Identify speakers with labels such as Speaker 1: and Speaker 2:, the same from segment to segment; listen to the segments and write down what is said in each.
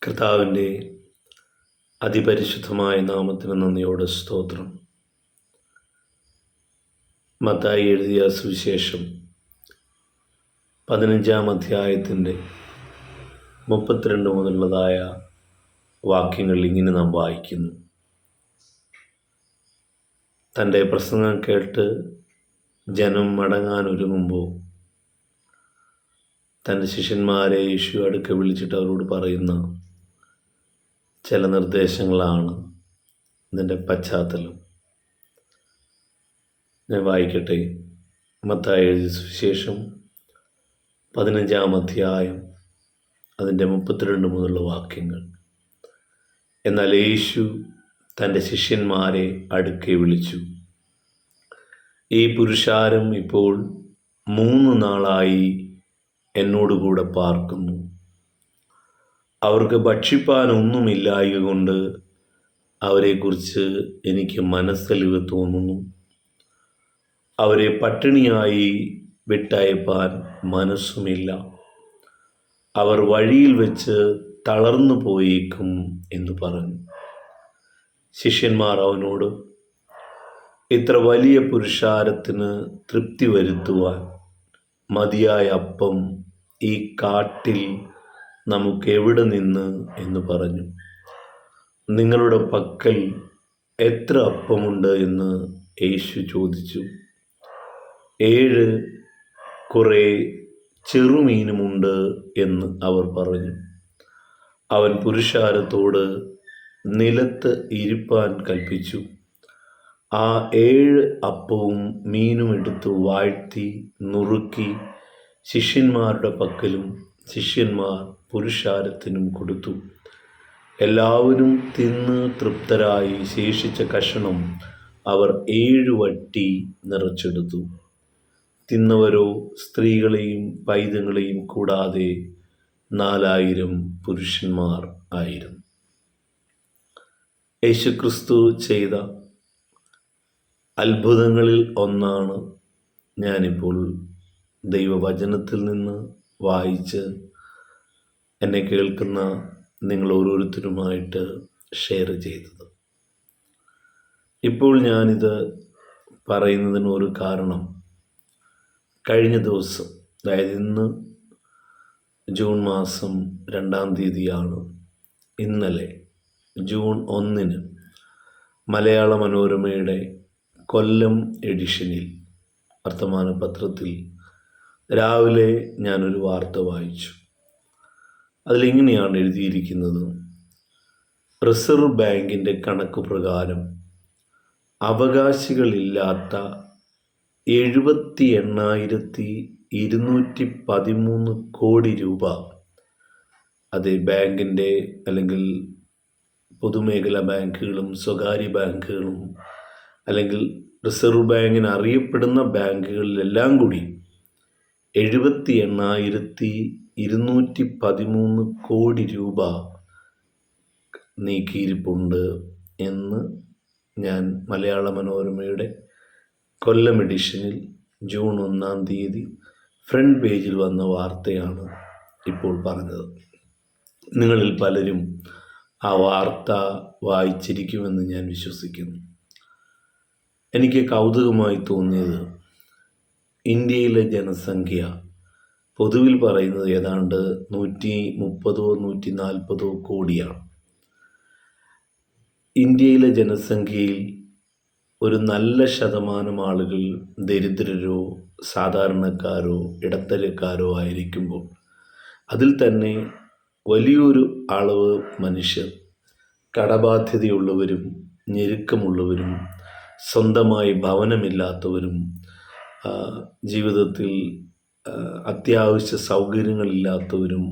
Speaker 1: കർത്താവിൻ്റെ അതിപരിശുദ്ധമായ നാമത്തിന് നന്ദിയോടെ സ്തോത്രം. മത്തായി എഴുതിയ സുവിശേഷം 15-ാം അധ്യായത്തിൻ്റെ 32 മുതലുള്ളതായ വാക്യങ്ങൾ ഇങ്ങനെ നാം വായിക്കുന്നു. തൻ്റെ പ്രസംഗം കേട്ട് ജനം മടങ്ങാൻ ഒരുങ്ങുമ്പോൾ തൻ്റെ ശിഷ്യന്മാരെ യേശു അടുക്കെ വിളിച്ചിട്ട് അവരോട് പറയുന്ന ചില നിർദ്ദേശങ്ങളാണ് ഇതിൻ്റെ പശ്ചാത്തലം. ഞാൻ വായിക്കട്ടെ. മത്തായി എഴുതിയ സുവിശേഷം 15-ാം അധ്യായം അതിൻ്റെ 32 മുതലുള്ള വാക്യങ്ങൾ. എന്നാൽ യേശു തൻ്റെ ശിഷ്യന്മാരെ അടുക്കെ വിളിച്ചു, ഈ പുരുഷാരം ഇപ്പോൾ 3 നാളായി എന്നോടുകൂടെ പാർക്കുന്നു. അവർക്ക് ഭക്ഷിപ്പാനൊന്നുമില്ലായ്ക കൊണ്ട് അവരെക്കുറിച്ച് എനിക്ക് മനസ്സലിവ് തോന്നുന്നു. അവരെ പട്ടിണിയായി വിട്ടയപ്പാൻ മനസ്സുമില്ല. അവർ വഴിയിൽ വെച്ച് തളർന്നു പോയേക്കും എന്ന് പറഞ്ഞു. ശിഷ്യന്മാർ അവനോട്, ഇത്ര വലിയ പുരുഷാരത്തിന് തൃപ്തി വരുത്തുവാൻ മതിയായ അപ്പം ഈ കാട്ടിൽ നമുക്കെവിടെ നിന്ന് എന്ന് പറഞ്ഞു. നിങ്ങളുടെ പക്കൽ എത്ര അപ്പമുണ്ട് എന്ന് യേശു ചോദിച്ചു. 7 കുറേ ചെറുമീനുമുണ്ട് എന്ന് അവർ പറഞ്ഞു. അവൻ പുരുഷാരത്തോട് നിലത്ത് ഇരിപ്പാൻ കൽപ്പിച്ചു. ആ 7 അപ്പവും മീനും എടുത്ത് വാഴ്ത്തി നുറുക്കി ശിഷ്യന്മാരുടെ പക്കലും ശിഷ്യന്മാർ പുരുഷാരത്തിനും കൊടുത്തു. എല്ലാവരും തിന്ന് തൃപ്തരായി ശേഷിച്ച കഷണം അവർ 7 വട്ടി നിറച്ചെടുത്തു. തിന്നവരോ സ്ത്രീകളെയും പൈതങ്ങളെയും കൂടാതെ 4000 പുരുഷന്മാർ ആയിരുന്നു. യേശുക്രിസ്തു ചെയ്ത അത്ഭുതങ്ങളിൽ ഒന്നാണ് ഞാനിപ്പോൾ ദൈവവചനത്തിൽ നിന്ന് വായിച്ച് എന്നെ കേൾക്കുന്ന നിങ്ങൾ ഓരോരുത്തരുമായിട്ട് ഷെയർ ചെയ്തത്. ഇപ്പോൾ ഞാനിത് പറയുന്നതിന് ഒരു കാരണം, കഴിഞ്ഞ ദിവസം, അതായത് ഇന്ന് ജൂൺ മാസം 2-ാം തീയതിയാണ്. ഇന്നലെ ജൂൺ 1-ന് മലയാള മനോരമയുടെ കൊല്ലം എഡിഷനിൽ വർത്തമാന പത്രത്തിൽ രാവിലെ ഞാനൊരു വാർത്ത വായിച്ചു. അതിലിങ്ങനെയാണ് എഴുതിയിരിക്കുന്നത്: റിസർവ് ബാങ്കിൻ്റെ കണക്ക് പ്രകാരം അവകാശികളില്ലാത്ത 78,213 കോടി രൂപ, അത് ബാങ്കിൻ്റെ അല്ലെങ്കിൽ പൊതുമേഖലാ ബാങ്കുകളും സ്വകാര്യ ബാങ്കുകളും അല്ലെങ്കിൽ റിസർവ് ബാങ്കിന് അറിയപ്പെടുന്ന ബാങ്കുകളിലെല്ലാം കൂടി 78,213 കോടി രൂപ നീക്കിയിരിപ്പുണ്ട് എന്ന് ഞാൻ മലയാള മനോരമയുടെ കൊല്ലം എഡിഷനിൽ ജൂൺ 1-ാം തീയതി ഫ്രണ്ട് പേജിൽ വന്ന വാർത്തയാണ് ഇപ്പോൾ പറഞ്ഞത്. നിങ്ങളിൽ പലരും ആ വാർത്ത വായിച്ചിരിക്കുമെന്ന് ഞാൻ വിശ്വസിക്കുന്നു. എനിക്ക് കൗതുകമായി തോന്നിയത്, ഇന്ത്യയിലെ ജനസംഖ്യ പൊതുവിൽ പറയുന്നത് ഏതാണ്ട് 130-140 കോടിയാണ്. ഇന്ത്യയിലെ ജനസംഖ്യയിൽ ഒരു നല്ല ശതമാനം ആളുകൾ ദരിദ്രരോ സാധാരണക്കാരോ ഇടത്തരക്കാരോ ആയിരിക്കുമ്പോൾ അതിൽ തന്നെ വലിയൊരു അളവ് മനുഷ്യർ കടബാധ്യതയുള്ളവരും ഞെരുക്കമുള്ളവരും സ്വന്തമായി ഭവനമില്ലാത്തവരും ജീവിതത്തിൽ അത്യാവശ്യ സൗകര്യങ്ങളില്ലാത്തവരും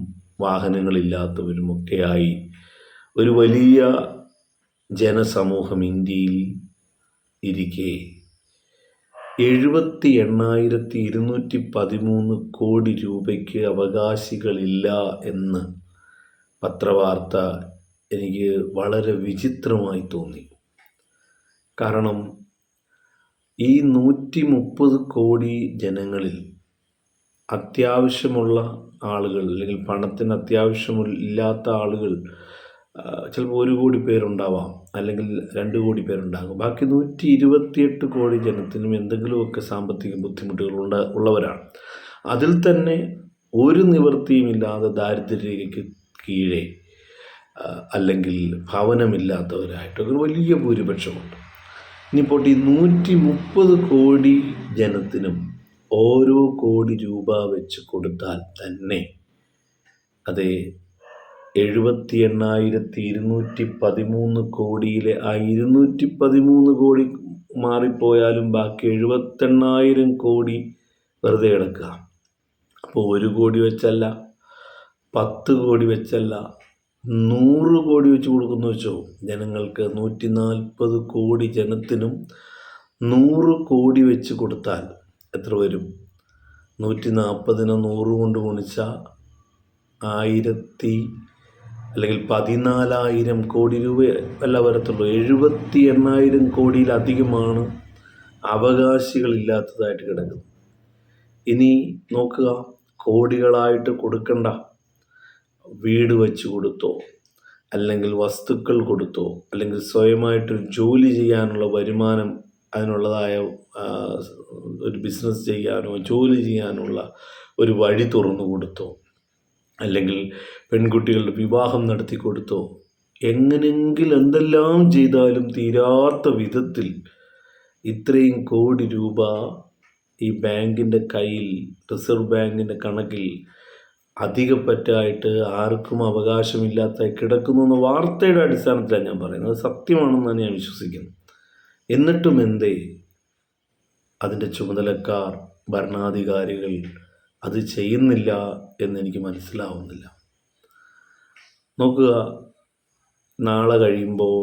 Speaker 1: വാഹനങ്ങളില്ലാത്തവരും ഒക്കെയായി ഒരു വലിയ ജനസമൂഹം ഇന്ത്യയിൽ ഇരിക്കെ 78,213 കോടി രൂപയ്ക്ക് അവകാശികളില്ല എന്ന് പത്രവാർത്ത എനിക്ക് വളരെ വിചിത്രമായി തോന്നി. കാരണം ഈ 130 കോടി ജനങ്ങളിൽ അത്യാവശ്യമുള്ള ആളുകൾ അല്ലെങ്കിൽ പണത്തിന് അത്യാവശ്യമില്ലാത്ത ആളുകൾ ചിലപ്പോൾ 1 കോടി പേരുണ്ടാവാം, അല്ലെങ്കിൽ 2 കോടി പേരുണ്ടാകും. ബാക്കി 128 കോടി ജനത്തിനും എന്തെങ്കിലുമൊക്കെ സാമ്പത്തിക ബുദ്ധിമുട്ടുകൾ ഉള്ളവരാണ്. അതിൽ തന്നെ ഒരു നിവൃത്തിയുമില്ലാതെ ദാരിദ്ര്യരേഖയ്ക്ക് കീഴെ അല്ലെങ്കിൽ ഭവനമില്ലാത്തവരായിട്ടൊക്കെ വലിയ ഭൂരിപക്ഷമുണ്ട്. ഇനിയിപ്പോൾ ഈ 130 കോടി ജനത്തിനും ഓരോ കോടി രൂപ വെച്ച് കൊടുത്താൽ തന്നെ അത് 78,213 കോടിയിലെ ആ 213 കോടി മാറിപ്പോയാലും ബാക്കി 78,000 കോടി വെറുതെ കിടക്കുക. അപ്പോൾ 1 കോടി വെച്ചല്ല, 10 കോടി വെച്ചല്ല, 100 കോടി വെച്ച് കൊടുക്കുന്നു വെച്ചോ. ജനങ്ങൾക്ക് 140 കോടി ജനത്തിനും 100 കോടി വെച്ച് കൊടുത്താൽ എത്ര വരും? 140നെ 100 കൊണ്ട് ഗുണിച്ചാൽ 1000 അല്ലെങ്കിൽ 14,000 കോടി രൂപ അല്ല വരത്തുള്ളൂ. 78,000 കോടിയിലധികമാണ് അവകാശികളില്ലാത്തതായിട്ട് കിടക്കുന്നത്. ഇനി നോക്കുക, കോടികളായിട്ട് കൊടുക്കണ്ട, വീട് വെച്ച് കൊടുത്തോ, അല്ലെങ്കിൽ വസ്തുക്കൾ കൊടുത്തോ, അല്ലെങ്കിൽ സ്വയമായിട്ടൊരു ജോലി ചെയ്യാനുള്ള വരുമാനം, അതിനുള്ളതായ ഒരു ബിസിനസ് ചെയ്യാനോ ജോലി ചെയ്യാനുള്ള ഒരു വഴി തുറന്നു കൊടുത്തോ, അല്ലെങ്കിൽ പെൺകുട്ടികളുടെ വിവാഹം നടത്തി കൊടുത്തോ, എങ്ങനെയെങ്കിലും എന്തെല്ലാം ചെയ്താലും തീരാത്ത വിധത്തിൽ ഇത്രയും കോടി രൂപ ഈ ബാങ്കിൻ്റെ കയ്യിൽ, റിസർവ് ബാങ്കിൻ്റെ കണക്കിൽ അധികപ്പറ്റായിട്ട് ആർക്കും അവകാശമില്ലാത്ത കിടക്കുന്നു എന്ന വാർത്തയുടെ അടിസ്ഥാനത്തിലാണ് ഞാൻ പറയുന്നത്. അത് സത്യമാണെന്നാണ് ഞാൻ വിശ്വസിക്കുന്നത്. എന്നിട്ടും എന്തേ അതിൻ്റെ ചുമതലക്കാർ, ഭരണാധികാരികൾ അത് ചെയ്യുന്നില്ല എന്നെനിക്ക് മനസ്സിലാവുന്നില്ല. നോക്കുക, നാളെ കഴിയുമ്പോൾ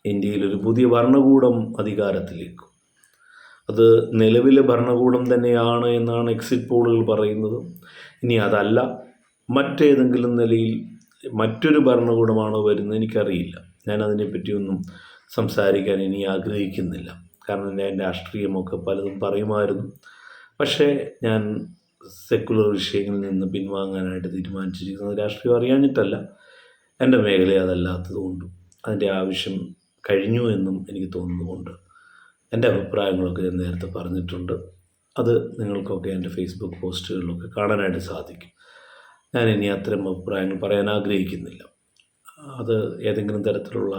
Speaker 1: ഇന്ത്യയിലൊരു പുതിയ ഭരണകൂടം അധികാരത്തിലേക്കും. അത് നിലവിലെ ഭരണകൂടം തന്നെയാണ് എന്നാണ് എക്സിറ്റ് പോളുകൾ പറയുന്നത്. ഇനി അതല്ല, മറ്റേതെങ്കിലും നിലയിൽ മറ്റൊരു ഭരണകൂടമാണോ വരുന്നത് എനിക്കറിയില്ല. ഞാൻ അതിനെപ്പറ്റിയൊന്നും സംസാരിക്കാൻ ഇനി ആഗ്രഹിക്കുന്നില്ല. കാരണം ഞാൻ രാഷ്ട്രീയമൊക്കെ പലതും പറയുമായിരുന്നു. പക്ഷേ ഞാൻ സെക്കുലർ വിഷയങ്ങളിൽ നിന്ന് പിൻവാങ്ങാനായിട്ട് തീരുമാനിച്ചിരിക്കുന്നത് രാഷ്ട്രീയം അറിയാഞ്ഞിട്ടല്ല, എൻ്റെ മേഖല അതല്ലാത്തതുകൊണ്ടും അതിൻ്റെ ആവശ്യം കഴിഞ്ഞു എന്നും എനിക്ക് തോന്നുന്നതുകൊണ്ട് എൻ്റെ അഭിപ്രായങ്ങളൊക്കെ ഞാൻ നേരത്തെ പറഞ്ഞിട്ടുണ്ട്. അത് നിങ്ങൾക്കൊക്കെ എൻ്റെ ഫേസ്ബുക്ക് പോസ്റ്റുകളിലൊക്കെ കാണാനായിട്ട് സാധിക്കും. ഞാൻ ഇനി അത്തരം അഭിപ്രായങ്ങൾ പറയാൻ ആഗ്രഹിക്കുന്നില്ല. അത് ഏതെങ്കിലും തരത്തിലുള്ള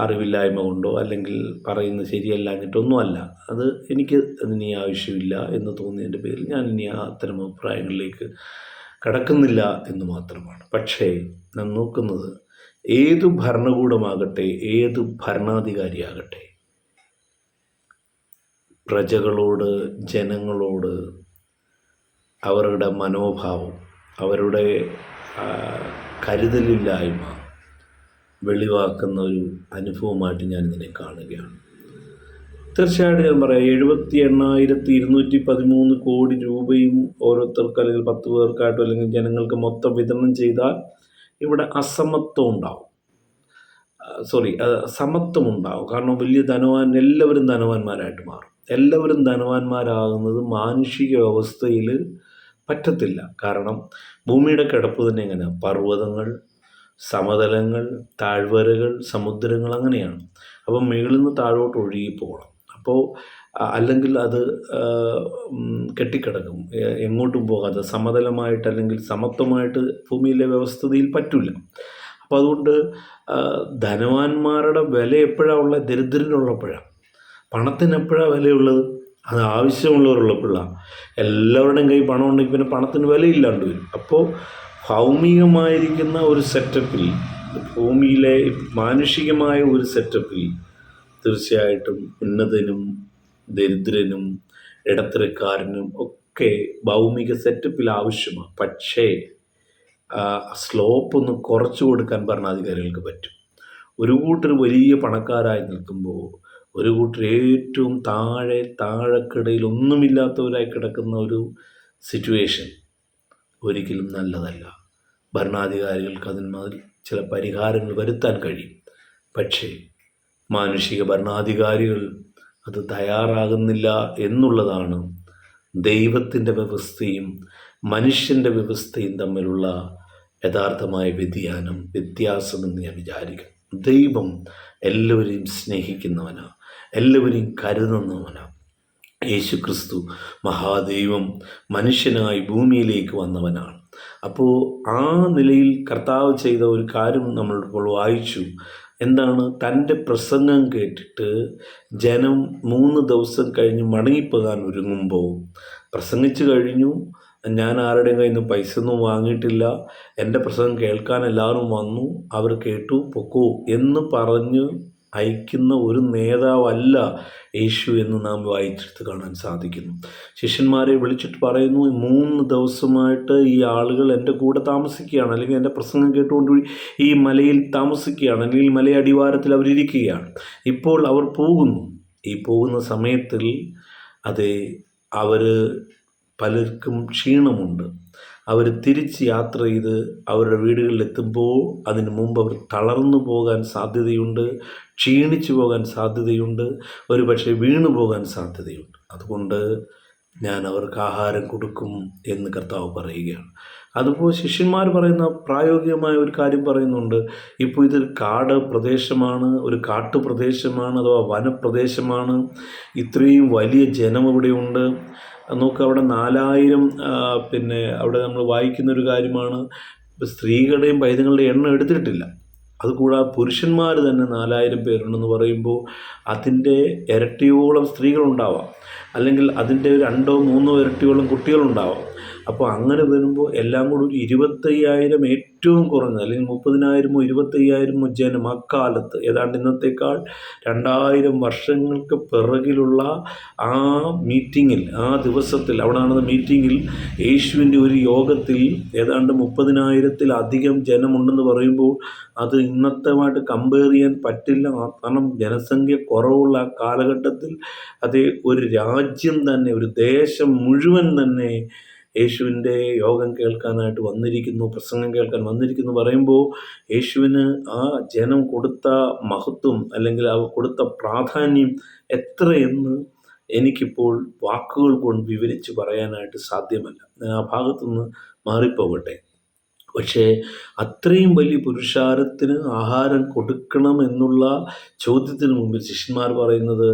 Speaker 1: അറിവില്ലായ്മ കൊണ്ടോ അല്ലെങ്കിൽ പറയുന്നത് ശരിയല്ലാഞ്ഞിട്ടൊന്നുമല്ല. അത് എനിക്ക് അതിനി ആവശ്യമില്ല എന്ന് തോന്നിയതിൻ്റെ പേരിൽ ഞാൻ ഇനി അത്തരം അഭിപ്രായങ്ങളിലേക്ക് കടക്കുന്നില്ല എന്ന് മാത്രമാണ്. പക്ഷേ ഞാൻ നോക്കുന്നത്, ഏതു ഭരണകൂടമാകട്ടെ, ഏത് ഭരണാധികാരിയാകട്ടെ, പ്രജകളോട്, ജനങ്ങളോട് അവരുടെ മനോഭാവം, അവരുടെ കരുതലില്ലായ്മ വെളിവാക്കുന്ന ഒരു അനുഭവമായിട്ട് ഞാനിതിനെ കാണുകയാണ്. തീർച്ചയായിട്ടും ഞാൻ പറയാം, 78,213 കോടി രൂപയും ഓരോരുത്തർക്ക് അല്ലെങ്കിൽ 10 പേർക്കായിട്ടോ അല്ലെങ്കിൽ ജനങ്ങൾക്ക് മൊത്തം വിതരണം ചെയ്താൽ ഇവിടെ സമത്വം ഉണ്ടാവും. കാരണം വലിയ എല്ലാവരും ധനവാന്മാരായിട്ട് മാറും. എല്ലാവരും ധനവാന്മാരാകുന്നത് മാനുഷിക വ്യവസ്ഥയിൽ പറ്റത്തില്ല. കാരണം ഭൂമിയുടെ കിടപ്പ് തന്നെ എങ്ങനെയാണ്? പർവ്വതങ്ങൾ, സമതലങ്ങൾ, താഴ്വരകൾ, സമുദ്രങ്ങൾ, അങ്ങനെയാണ്. അപ്പം മുകളിൽ നിന്ന് താഴോട്ട് ഒഴുകി പോകണം. അപ്പോൾ അല്ലെങ്കിൽ അത് കെട്ടിക്കിടക്കും, എങ്ങോട്ടും പോകാതെ സമതലമായിട്ട് അല്ലെങ്കിൽ സമത്വമായിട്ട് ഭൂമിയിലെ വ്യവസ്ഥിതിയിൽ പറ്റില്ല. അപ്പോൾ അതുകൊണ്ട് ധനവാന്മാരുടെ വില എപ്പോഴാണ് ഉള്ളത്? ദരിദ്രനുള്ളപ്പോഴാണ്. പണത്തിന് എപ്പോഴാണ് വിലയുള്ളത്? അത് ആവശ്യമുള്ളവരുള്ളപ്പോഴാണ്. എല്ലാവരുടെയും കയ്യിൽ പണം ഉണ്ടെങ്കിൽ പിന്നെ പണത്തിന് വിലയില്ലാണ്ട് വരും. അപ്പോൾ ഭൗമികമായിരിക്കുന്ന ഒരു സെറ്റപ്പിൽ, ഭൂമിയിലെ മാനുഷികമായ ഒരു സെറ്റപ്പിൽ തീർച്ചയായിട്ടും ഉന്നതനും ദരിദ്രനും ഇടത്തരക്കാരനും ഒക്കെ ഭൗമിക സെറ്റപ്പിൽ ആവശ്യമാണ്. പക്ഷേ സ്ലോപ്പ് ഒന്ന് കുറച്ചു കൊടുക്കാൻ ഭരണാധികാരികൾക്ക് പറ്റും. ഒരു കൂട്ടർ വലിയ പണക്കാരായി നിൽക്കുമ്പോൾ ഒരു കൂട്ടർ ഏറ്റവും താഴെക്കിടയിൽ ഒന്നുമില്ലാത്തവരായി കിടക്കുന്ന ഒരു സിറ്റുവേഷൻ ഒരിക്കലും നല്ലതല്ല. ഭരണാധികാരികൾക്ക് അതിന്മാതിരി ചില പരിഹാരങ്ങൾ വരുത്താൻ കഴിയും. പക്ഷേ മാനുഷിക ഭരണാധികാരികൾ അത് തയ്യാറാകുന്നില്ല എന്നുള്ളതാണ് ദൈവത്തിൻ്റെ വ്യവസ്ഥയും മനുഷ്യൻ്റെ വ്യവസ്ഥയും തമ്മിലുള്ള യഥാർത്ഥമായ വ്യത്യാസമെന്ന് ഞാൻ വിചാരിക്കുന്നു. ദൈവം എല്ലാവരെയും സ്നേഹിക്കുന്നവനാണ്, എല്ലാവരെയും കരുതുന്നവനാണ്. യേശു ക്രിസ്തു മഹാദൈവം മനുഷ്യനായി ഭൂമിയിലേക്ക് വന്നവനാണ്. അപ്പോൾ ആ നിലയിൽ കർത്താവ് ചെയ്ത ഒരു കാര്യം നമ്മളിപ്പോൾ വായിച്ചു. എന്താണ്? തൻ്റെ പ്രസംഗം കേട്ടിട്ട് ജനം 3 ദിവസം കഴിഞ്ഞ് മടങ്ങിപ്പോകാൻ ഒരുങ്ങുമ്പോൾ, പ്രസംഗിച്ചു കഴിഞ്ഞു, ഞാൻ ആരുടെയും കയ്യിൽ നിന്ന് പൈസ ഒന്നും വാങ്ങിയിട്ടില്ല, എൻ്റെ പ്രസംഗം കേൾക്കാൻ എല്ലാവരും വന്നു, അവർ കേട്ടു, പൊക്കോ എന്ന് പറഞ്ഞ് അയക്കുന്ന ഒരു നേതാവല്ല യേശു എന്ന് നാം വായിച്ചെടുത്ത് കാണാൻ സാധിക്കുന്നു. ശിഷ്യന്മാരെ വിളിച്ചിട്ട് പറയുന്നു, 3 ദിവസമായിട്ട് ഈ ആളുകൾ എൻ്റെ കൂടെ താമസിക്കുകയാണ്, അല്ലെങ്കിൽ എൻ്റെ പ്രസംഗം കേട്ടുകൊണ്ട് ഈ മലയിൽ താമസിക്കുകയാണ്, അല്ലെങ്കിൽ മലയടിവാരത്തിൽ അവരിയ്ക്കുകയാണ്. ഇപ്പോൾ അവർ പോകുന്നു. ഈ പോകുന്ന സമയത്തിൽ അവർ പലർക്കും ക്ഷീണമുണ്ട്. അവർ തിരിച്ച് യാത്ര ചെയ്ത് അവരുടെ വീടുകളിലെത്തുമ്പോൾ അതിന് മുമ്പ് അവർ തളർന്നു പോകാൻ സാധ്യതയുണ്ട്, ക്ഷീണിച്ചു പോകാൻ സാധ്യതയുണ്ട്, ഒരു പക്ഷേ വീണു പോകാൻ സാധ്യതയുണ്ട്. അതുകൊണ്ട് ഞാൻ അവർക്ക് ആഹാരം കൊടുക്കും എന്ന് കർത്താവ് പറയുകയാണ്. അതുപോലെ ശിഷ്യന്മാർ പറയുന്ന പ്രായോഗികമായ ഒരു കാര്യം പറയുന്നുണ്ട്. ഇപ്പോൾ ഇതൊരു കാട് പ്രദേശമാണ്, ഒരു കാട്ടുപ്രദേശമാണ്, അഥവാ വനപ്രദേശമാണ്. ഇത്രയും വലിയ ജനം ഇവിടെയുണ്ട്. നോക്കുക, അവിടെ 4000 അവിടെ നമ്മൾ വായിക്കുന്നൊരു കാര്യമാണ്, സ്ത്രീകളുടെയും പൈതങ്ങളുടെയും എണ്ണം എടുത്തിട്ടില്ല. അതുകൂടാതെ പുരുഷന്മാർ തന്നെ 4000 പേരുണ്ടെന്ന് പറയുമ്പോൾ അതിൻ്റെ ഇരട്ടിയോളം സ്ത്രീകളുണ്ടാവാം, അല്ലെങ്കിൽ അതിൻ്റെ 2 or 3 ഇരട്ടിയോളം കുട്ടികളുണ്ടാവാം. അപ്പോൾ അങ്ങനെ വരുമ്പോൾ എല്ലാം കൂടി ഒരു 25,000 ഏറ്റവും കുറഞ്ഞ, അല്ലെങ്കിൽ 30,000 25,000 ജനം അക്കാലത്ത്, ഏതാണ്ട് ഇന്നത്തേക്കാൾ 2000 വർഷങ്ങൾക്ക് പിറകിലുള്ള ആ മീറ്റിങ്ങിൽ, ആ ദിവസത്തിൽ, അവിടെ നടന്ന മീറ്റിങ്ങിൽ, യേശുവിൻ്റെ ഒരു യോഗത്തിൽ ഏതാണ്ട് 30,000-ത്തിലധികം ജനമുണ്ടെന്ന് പറയുമ്പോൾ അത് ഇന്നത്തെയുമായിട്ട് കമ്പയർ ചെയ്യാൻ പറ്റില്ല. കാരണം ജനസംഖ്യ കുറവുള്ള കാലഘട്ടത്തിൽ ഒരു രാജ്യം തന്നെ, ഒരു ദേശം മുഴുവൻ തന്നെ യേശുവിൻ്റെ യോഗം കേൾക്കാനായിട്ട് വന്നിരിക്കുന്നു, പ്രസംഗം കേൾക്കാൻ വന്നിരിക്കുന്നു പറയുമ്പോൾ യേശുവിന് ആ ജനം കൊടുത്ത മഹത്വം, അല്ലെങ്കിൽ അവർ കൊടുത്ത പ്രാധാന്യം എത്രയെന്ന് എനിക്കിപ്പോൾ വാക്കുകൾ കൊണ്ട് വിവരിച്ച് പറയാനായിട്ട് സാധ്യമല്ല. ഞാൻ ആ ഭാഗത്തുനിന്ന് മാറിപ്പോകട്ടെ. പക്ഷേ അത്രയും വലിയ പുരുഷാരത്തിന് ആഹാരം കൊടുക്കണം എന്നുള്ള ചോദ്യത്തിന് മുമ്പിൽ ശിഷ്യന്മാർ പറയുന്നത്,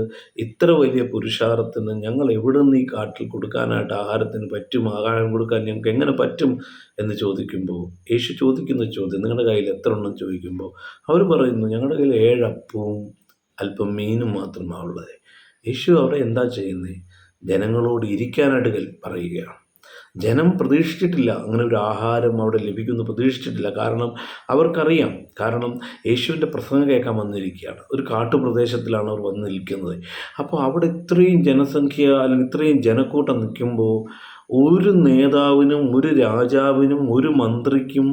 Speaker 1: ഇത്ര വലിയ പുരുഷാരത്തിന് ഞങ്ങൾ എവിടെ നിന്ന് ഈ കാട്ടിൽ കൊടുക്കാനായിട്ട് ആഹാരത്തിന് പറ്റും, ആഹാരം കൊടുക്കാൻ ഞങ്ങൾക്ക് എങ്ങനെ പറ്റും എന്ന് ചോദിക്കുമ്പോൾ, യേശു ചോദിക്കുന്ന ചോദ്യം, നിങ്ങളുടെ കയ്യിൽ എത്ര എണ്ണം ചോദിക്കുമ്പോൾ അവർ പറയുന്നു, ഞങ്ങളുടെ കയ്യിൽ 7 അപ്പവും അല്പം മീനും മാത്രമാണ് ഉള്ളത്. യേശു അവിടെ എന്താ ചെയ്യുന്നത്? ജനങ്ങളോട് ഇരിക്കാനായിട്ട് പറയുകയാണ്. ജനം പ്രതീക്ഷിച്ചിട്ടില്ല അങ്ങനെ ഒരു ആഹാരം അവിടെ ലഭിക്കുമെന്ന് പ്രതീക്ഷിച്ചിട്ടില്ല. കാരണം അവർക്കറിയാം, കാരണം യേശുവിൻ്റെ പ്രസംഗം കേൾക്കാൻ വന്നിരിക്കുകയാണ്. ഒരു കാട്ടുപ്രദേശത്തിലാണ് അവർ വന്ന് നിൽക്കുന്നത്. അപ്പോൾ അവിടെ ഇത്രയും ജനസംഖ്യ, അല്ലെങ്കിൽ ഇത്രയും ജനക്കൂട്ടം നിൽക്കുമ്പോൾ ഒരു നേതാവിനും, ഒരു രാജാവിനും, ഒരു മന്ത്രിക്കും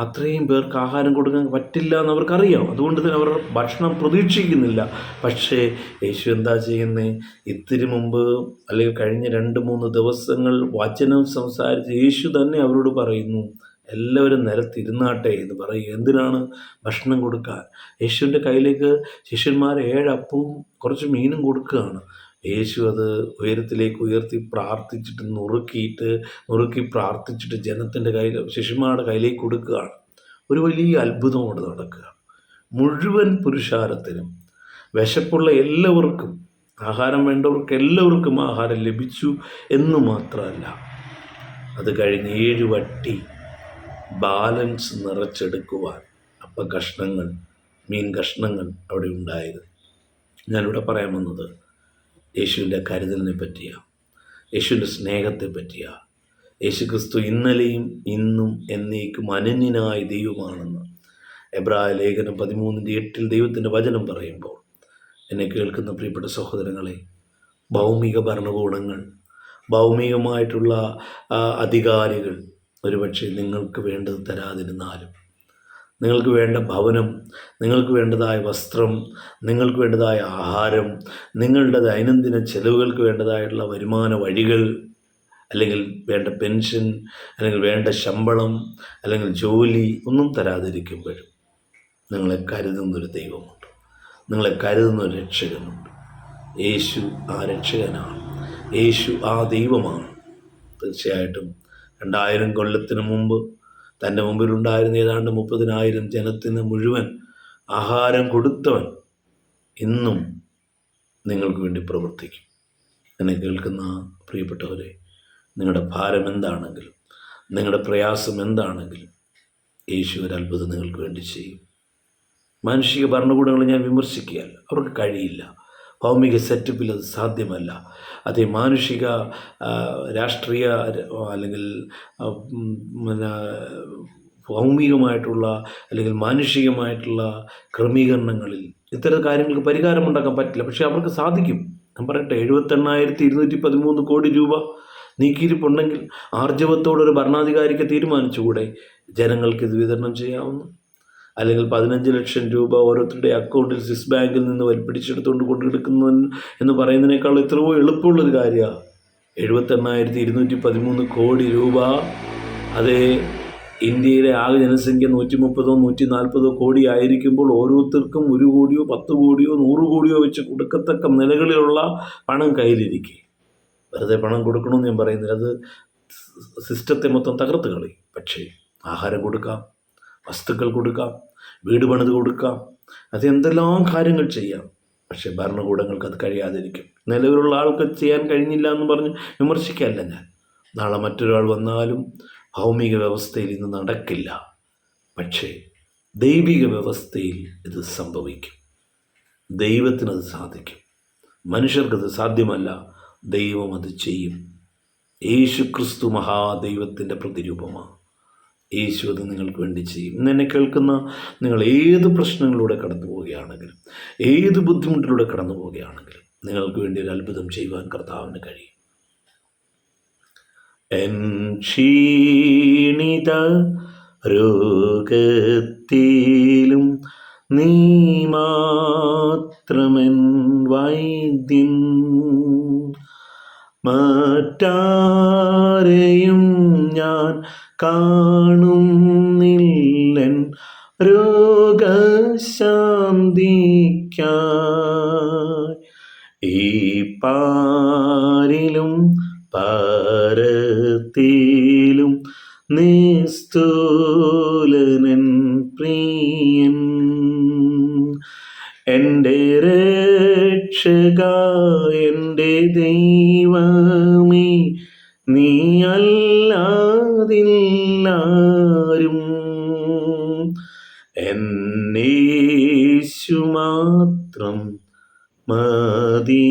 Speaker 1: അത്രയും പേർക്ക് ആഹാരം കൊടുക്കാൻ പറ്റില്ല എന്നവർക്കറിയാം. അതുകൊണ്ട് തന്നെ അവർ ഭക്ഷണം പ്രതീക്ഷിക്കുന്നില്ല. പക്ഷേ യേശു എന്താ ചെയ്യുന്നത്? ഇത്തിരി മുമ്പ്, അല്ലെങ്കിൽ കഴിഞ്ഞ 2-3 ദിവസങ്ങൾ വചനം സംസാരിച്ച് യേശു തന്നെ അവരോട് പറയുന്നു, എല്ലാവരും നിലത്തിരുന്നാട്ടെ എന്ന് പറയുക. എന്തിനാണ്? ഭക്ഷണം കൊടുക്കാൻ. യേശുവിൻ്റെ കയ്യിലേക്ക് ശിഷ്യന്മാർ 7 അപ്പവും കുറച്ച് മീനും കൊടുക്കുകയാണ്. യേശു അത് ഉയരത്തിലേക്ക് ഉയർത്തി പ്രാർത്ഥിച്ചിട്ട് നുറുക്കി പ്രാർത്ഥിച്ചിട്ട് ജനത്തിൻ്റെ കയ്യിൽ, ശിഷ്യന്മാരുടെ കയ്യിലേക്ക് കൊടുക്കുകയാണ്. ഒരു വലിയ അത്ഭുതം കൊണ്ട് നടക്കുക. മുഴുവൻ പുരുഷാരത്തിനും, വിശപ്പുള്ള എല്ലാവർക്കും, ആഹാരം വേണ്ടവർക്ക് എല്ലാവർക്കും ആഹാരം ലഭിച്ചു എന്ന് മാത്രമല്ല, അത് കഴിഞ്ഞ് 7 വട്ടി ബാലൻസ് നിറച്ചെടുക്കുവാൻ കഷ്ണങ്ങൾ, മീൻ കഷ്ണങ്ങൾ അവിടെ ഉണ്ടായിരുന്നു. ഞാനിവിടെ പറയാൻ വന്നത് യേശുവിൻ്റെ കരുതലിനെ പറ്റിയാണ്, യേശുവിൻ്റെ സ്നേഹത്തെ പറ്റിയാണ്. യേശു ക്രിസ്തു ഇന്നലെയും ഇന്നും എന്നേക്കും അനന്യനായ ദൈവമാണെന്ന് എബ്രായ ലേഖനം 13:8 ദൈവത്തിൻ്റെ വചനം പറയുമ്പോൾ, എന്നെ കേൾക്കുന്ന പ്രിയപ്പെട്ട സഹോദരങ്ങളെ, ഭൗമിക ഭരണകൂടങ്ങൾ, ഭൗമികമായിട്ടുള്ള അധികാരികൾ ഒരുപക്ഷെ നിങ്ങൾക്ക് വേണ്ടത് തരാതിരുന്നാലും, നിങ്ങൾക്ക് വേണ്ട ഭവനം, നിങ്ങൾക്ക് വേണ്ടതായ വസ്ത്രം, നിങ്ങൾക്ക് വേണ്ടതായ ആഹാരം, നിങ്ങളുടെ ദൈനംദിന ചെലവുകൾക്ക് വേണ്ടതായിട്ടുള്ള വരുമാന വഴികൾ, അല്ലെങ്കിൽ വേണ്ട പെൻഷൻ, അല്ലെങ്കിൽ വേണ്ട ശമ്പളം, അല്ലെങ്കിൽ ജോലി ഒന്നും തരാതിരിക്കുമ്പോഴും നിങ്ങളെ കരുതുന്നൊരു ദൈവമുണ്ട്, നിങ്ങളെ കരുതുന്നൊരു രക്ഷകനുണ്ട്. യേശു ആ രക്ഷകനാണ്. യേശു ആ ദൈവമാണ്. തീർച്ചയായിട്ടും 2000 കൊല്ലത്തിന് മുമ്പ് തൻ്റെ മുമ്പിലുണ്ടായിരുന്ന ഏതാണ്ട് 30,000 ജനത്തിന് മുഴുവൻ ആഹാരം കൊടുത്തവൻ ഇന്നും നിങ്ങൾക്ക് വേണ്ടി പ്രവർത്തിക്കും. എന്നെ കേൾക്കുന്ന പ്രിയപ്പെട്ടവരെ, നിങ്ങളുടെ ഭാരം എന്താണെങ്കിലും, നിങ്ങളുടെ പ്രയാസം എന്താണെങ്കിലും യേശു ഒരു അത്ഭുതം നിങ്ങൾക്ക് വേണ്ടി ചെയ്യും. മാനുഷിക ഭരണകൂടങ്ങളെ ഞാൻ വിമർശിക്കുകയല്ല, അവർക്ക് കഴിയില്ല. ഭൗമിക സെറ്റപ്പിൽ അത് സാധ്യമല്ല. അതേ മാനുഷിക രാഷ്ട്രീയ അല്ലെങ്കിൽ പിന്നെ ഭൗമികമായിട്ടുള്ള അല്ലെങ്കിൽ മാനുഷികമായിട്ടുള്ള ക്രമീകരണങ്ങളിൽ ഇത്തരം കാര്യങ്ങൾക്ക് പരിഹാരമുണ്ടാക്കാൻ പറ്റില്ല. പക്ഷേ അവർക്ക് സാധിക്കും. ഞാൻ പറയട്ടെ, 78,213 കോടി രൂപ നീക്കിയിരിപ്പുണ്ടെങ്കിൽ ആർജവത്തോടൊരു ഭരണാധികാരിക്ക് തീരുമാനിച്ചുകൂടെ ജനങ്ങൾക്ക് ഇത് വിതരണം ചെയ്യാവുന്നു? അല്ലെങ്കിൽ 15 ലക്ഷം രൂപ ഓരോരുത്തരുടെ അക്കൗണ്ടിൽ സ്വിസ് ബാങ്കിൽ നിന്ന് പിടിച്ചെടുത്തുകൊണ്ട് കൊണ്ടെടുക്കുന്നു എന്ന് പറയുന്നതിനേക്കാൾ എത്രയോ എളുപ്പമുള്ളൊരു കാര്യമാണ്. 78,213 കോടി രൂപ, അതേ ഇന്ത്യയിലെ ആകെ ജനസംഖ്യ 130 140 കോടി ആയിരിക്കുമ്പോൾ ഓരോരുത്തർക്കും 1 കോടിയോ 10 കോടിയോ 100 കോടിയോ വെച്ച് കൊടുക്കത്തക്ക നിലകളിലുള്ള പണം കയ്യിലിരിക്കെ വെറുതെ പണം കൊടുക്കണമെന്ന് ഞാൻ പറയുന്നില്ല. അത് സിസ്റ്റത്തെ മൊത്തം തകർത്ത് കളയും. പക്ഷേ ആഹാരം കൊടുക്കാം, വസ്തുക്കൾ കൊടുക്കാം, വീട് പണിത് കൊടുക്കാം, അത് എന്തെല്ലാം കാര്യങ്ങൾ ചെയ്യാം. പക്ഷേ ഭരണകൂടങ്ങൾക്ക് അത് കഴിയാതിരിക്കും. നിലവിലുള്ള ആൾക്ക് ചെയ്യാൻ കഴിഞ്ഞില്ല എന്ന് പറഞ്ഞ് വിമർശിക്കാനല്ല ഞാൻ. നാളെ മറ്റൊരാൾ വന്നാലും ഭൗമിക വ്യവസ്ഥയിൽ ഇന്ന് നടക്കില്ല. പക്ഷേ ദൈവിക വ്യവസ്ഥയിൽ ഇത് സംഭവിക്കും. ദൈവത്തിനത് സാധിക്കും. മനുഷ്യർക്കത് സാധ്യമല്ല, ദൈവം അത് ചെയ്യും. യേശു ക്രിസ്തു മഹാദൈവത്തിൻ്റെ പ്രതിരൂപമാണ്. യേശു അത് നിങ്ങൾക്ക് വേണ്ടി ചെയ്യും. ഇന്ന് എന്നെ കേൾക്കുന്ന നിങ്ങൾ ഏത് പ്രശ്നങ്ങളിലൂടെ കടന്നു പോവുകയാണെങ്കിലും, ഏത് ബുദ്ധിമുട്ടിലൂടെ കടന്നു പോവുകയാണെങ്കിലും നിങ്ങൾക്ക് വേണ്ടി ഒരു അത്ഭുതം ചെയ്യുവാൻ കർത്താവിന് കഴിയും. എൻ ക്ഷീണിത രോഗത്തിലും നീ മാത്രമെൻ വൈദ്യൻ, മറ്റാരെയും ഞാൻ കാണുന്നില്ലൻ രോഗശാന്തിക്കായി. ഈ പാരിലും പരത്തിലും നിസ്തുലനൻ പ്രിയൻ, എൻ്റെ രക്ഷക എൻ്റെ ദൈവമേ, നീ അല്ലാതില്ലാരും, എന്നേശു മാത്രം മതി